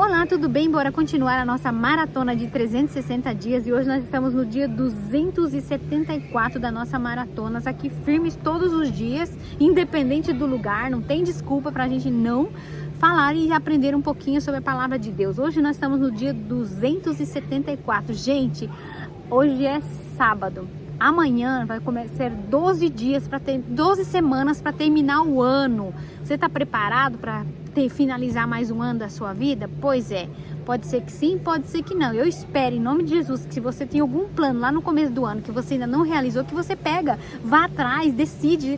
Olá, tudo bem? Bora continuar a nossa maratona de 360 dias e hoje nós estamos no dia 274 da nossa maratona, aqui firmes todos os dias, independente do lugar, não tem desculpa pra gente não falar e aprender um pouquinho sobre a palavra de Deus. Hoje nós estamos no dia 274. Gente, hoje é sábado. Amanhã vai começar 12 dias para ter 12 semanas para terminar o ano. Você está preparado para finalizar mais um ano da sua vida? Pois é, pode ser que sim, pode ser que não. Eu espero em nome de Jesus que se você tem algum plano lá no começo do ano que você ainda não realizou, que você pega, vá atrás, decide.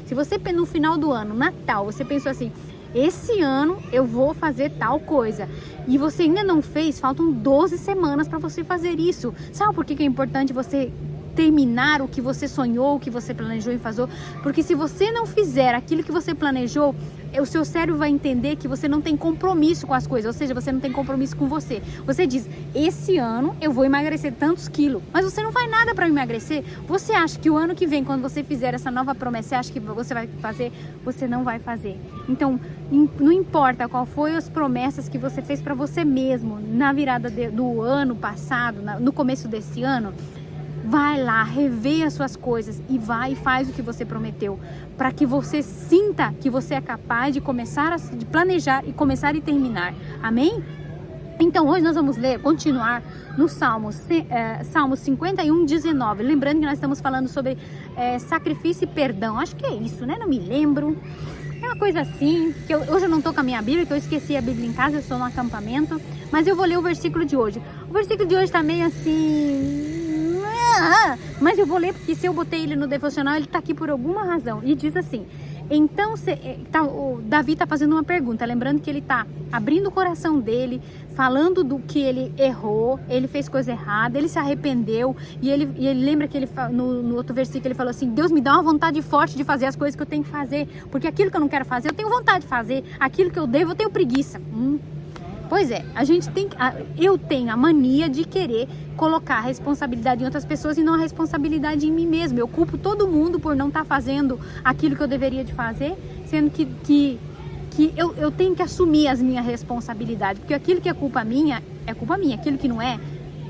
Se você no final do ano, Natal, você pensou assim: esse ano eu vou fazer tal coisa, e você ainda não fez, faltam 12 semanas para você fazer isso. Sabe por que é importante você terminar o que você sonhou, o que você planejou e fazer? Porque se você não fizer aquilo que você planejou, o seu cérebro vai entender que você não tem compromisso com as coisas, ou seja, você não tem compromisso com você. Você diz: esse ano eu vou emagrecer tantos quilos, mas você não faz nada para emagrecer. Você acha que o ano que vem, quando você fizer essa nova promessa, você acha que você vai fazer? Você não vai fazer. Então, não importa qual foi as promessas que você fez para você mesmo na virada do ano passado, no começo desse ano, vai lá, reveja as suas coisas e vai e faz o que você prometeu, para que você sinta que você é capaz de começar de planejar e começar e terminar. Amém? Então hoje nós vamos continuar no Salmo 51, 19. Lembrando que nós estamos falando sobre sacrifício e perdão. Acho que é isso, né? Não me lembro. É uma coisa assim, que hoje eu não estou com a minha Bíblia, que eu esqueci a Bíblia em casa, eu estou no acampamento. Mas eu vou ler o versículo de hoje. O versículo de hoje está meio assim... mas eu vou ler porque se eu botei ele no devocional, ele está aqui por alguma razão. E diz assim: então o Davi está fazendo uma pergunta, lembrando que ele está abrindo o coração dele, falando do que ele errou, ele fez coisa errada, ele se arrependeu, e ele lembra que ele no outro versículo ele falou assim: Deus, me dá uma vontade forte de fazer as coisas que eu tenho que fazer, porque aquilo que eu não quero fazer eu tenho vontade de fazer, aquilo que eu devo eu tenho preguiça. Pois é, eu tenho a mania de querer colocar a responsabilidade em outras pessoas e não a responsabilidade em mim mesmo. Eu culpo todo mundo por não estar fazendo aquilo que eu deveria de fazer, sendo que eu tenho que assumir as minhas responsabilidades, porque aquilo que é culpa minha, aquilo que não é,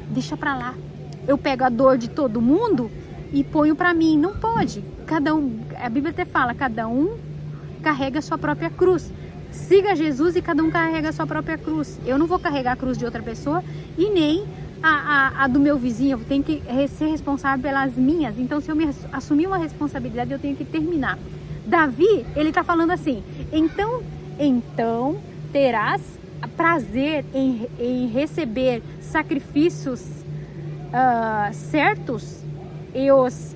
deixa pra lá. Eu pego a dor de todo mundo e ponho pra mim, não pode. A Bíblia até fala, cada um carrega a sua própria cruz. Siga Jesus e cada um carrega a sua própria cruz. Eu não vou carregar a cruz de outra pessoa e nem a do meu vizinho. Eu tenho que ser responsável pelas minhas. Então, se eu assumir uma responsabilidade, eu tenho que terminar. Davi, ele está falando assim: então terás prazer em receber sacrifícios certos, e os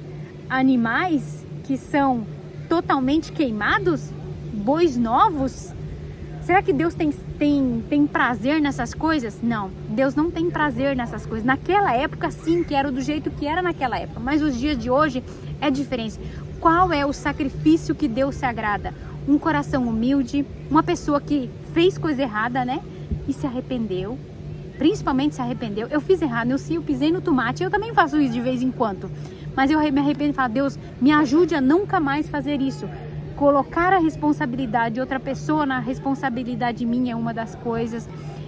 animais que são totalmente queimados, bois novos. Será que Deus tem prazer nessas coisas? Não, Deus não tem prazer nessas coisas. Naquela época sim, que era do jeito que era naquela época, mas os dias de hoje é diferente. Qual é o sacrifício que Deus se agrada? Um coração humilde, uma pessoa que fez coisa errada, né? E se arrependeu, principalmente se arrependeu. Eu fiz errado, eu pisei no tomate, eu também faço isso de vez em quando. Mas eu me arrependo e falo: Deus, me ajude a nunca mais fazer isso. Colocar a responsabilidade de outra pessoa na responsabilidade minha é uma das coisas.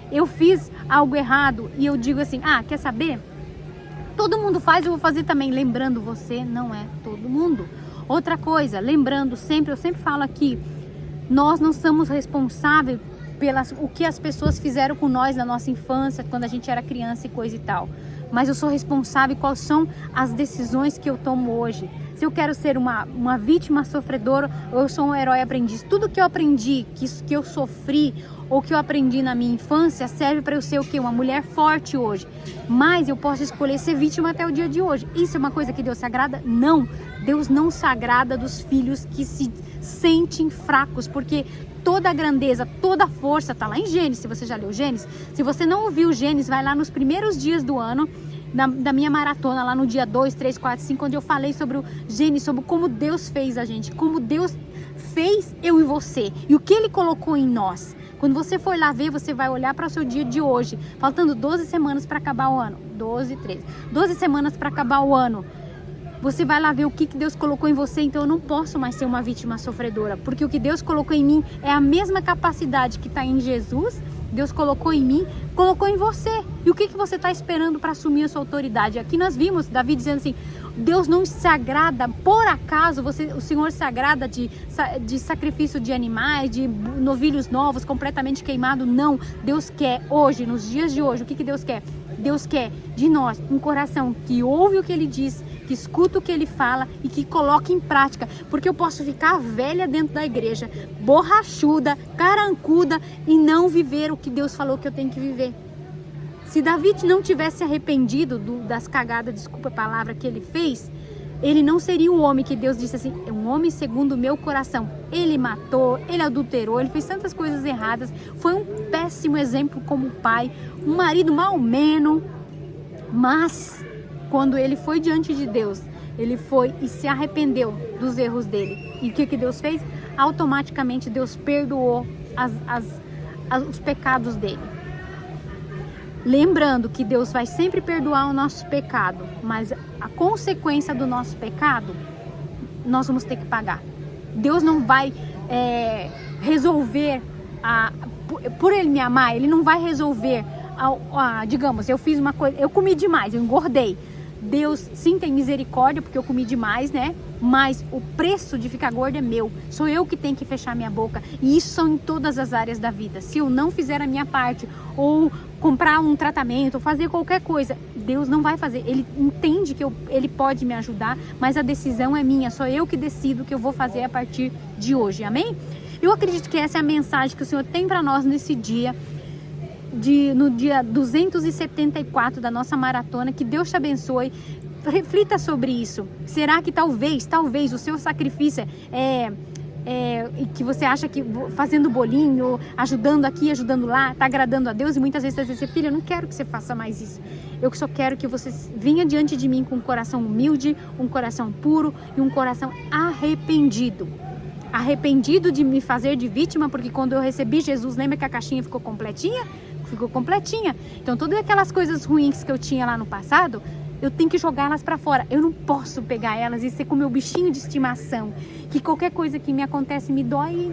Eu fiz algo errado e eu digo assim: quer saber? Todo mundo faz, eu vou fazer também. Lembrando, você não é todo mundo. Outra coisa, lembrando sempre, eu sempre falo aqui, nós não somos responsáveis o que as pessoas fizeram com nós na nossa infância, quando a gente era criança e coisa e tal. Mas eu sou responsável quais são as decisões que eu tomo hoje. Se eu quero ser uma vítima sofredora, ou eu sou um herói aprendiz. Tudo que eu aprendi, que eu sofri, ou que eu aprendi na minha infância, serve para eu ser o quê? Uma mulher forte hoje. Mas eu posso escolher ser vítima até o dia de hoje. Isso é uma coisa que Deus se agrada? Não. Deus não se agrada dos filhos que se sentem fracos, porque toda a grandeza, toda a força está lá em Gênesis. Se você já leu Gênesis, se você não ouviu Gênesis, vai lá nos primeiros dias do ano, da minha maratona, lá no dia 2, 3, 4, 5, onde eu falei sobre o Gênesis, sobre como Deus fez a gente, como Deus fez eu e você, e o que Ele colocou em nós. Quando você for lá ver, você vai olhar para o seu dia de hoje, faltando 12 semanas para acabar o ano, 12 semanas para acabar o ano. Você vai lá ver o que Deus colocou em você. Então eu não posso mais ser uma vítima sofredora, porque o que Deus colocou em mim é a mesma capacidade que está em Jesus Deus colocou em mim, colocou em você. E o que você está esperando para assumir a sua autoridade? Aqui nós vimos Davi dizendo assim, Deus não se agrada, por acaso o Senhor se agrada de sacrifício de animais, de novilhos novos, completamente queimados? Não, Deus quer hoje, nos dias de hoje, o que Deus quer? Deus quer de nós um coração que ouve o que Ele diz, que escuta o que Ele fala e que coloca em prática. Porque eu posso ficar velha dentro da igreja, borrachuda, carancuda e não viver o que Deus falou que eu tenho que viver. Se Davi não tivesse arrependido das cagadas, desculpa a palavra, que ele fez, ele não seria um homem que Deus disse assim, é um homem segundo o meu coração. Ele matou, ele adulterou, ele fez tantas coisas erradas, foi um péssimo exemplo como pai, um marido mal-menos. Mas quando ele foi diante de Deus, ele foi e se arrependeu dos erros dele. E o que Deus fez? Automaticamente Deus perdoou os pecados dele. Lembrando que Deus vai sempre perdoar o nosso pecado, mas a consequência do nosso pecado, nós vamos ter que pagar. Deus não vai resolver, por Ele me amar, Ele não vai resolver, digamos, eu fiz uma coisa, eu comi demais, eu engordei. Deus sim tem misericórdia porque eu comi demais, né? Mas o preço de ficar gordo é meu. Sou eu que tenho que fechar minha boca. E isso são em todas as áreas da vida. Se eu não fizer a minha parte, ou comprar um tratamento, ou fazer qualquer coisa, Deus não vai fazer. Ele entende que Ele pode me ajudar, mas a decisão é minha. Sou eu que decido o que eu vou fazer a partir de hoje. Amém? Eu acredito que essa é a mensagem que o Senhor tem para nós nesse dia. No dia 274 da nossa maratona. Que Deus te abençoe. Reflita sobre isso. Será que talvez o seu sacrifício que você acha que fazendo bolinho, ajudando aqui, ajudando lá, tá agradando a Deus? E muitas vezes você diz assim, filha, eu não quero que você faça mais isso. Eu só quero que você venha diante de mim com um coração humilde, um coração puro e um coração arrependido. Arrependido de me fazer de vítima, porque quando eu recebi Jesus, lembra que a caixinha ficou completinha? Ficou completinha. Então todas aquelas coisas ruins que eu tinha lá no passado, eu tenho que jogá-las para fora. Eu não posso pegar elas e ser com o meu bichinho de estimação, que qualquer coisa que me acontece me dói,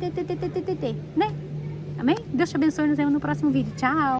né? Amém? Deus te abençoe e nos vemos no próximo vídeo. Tchau!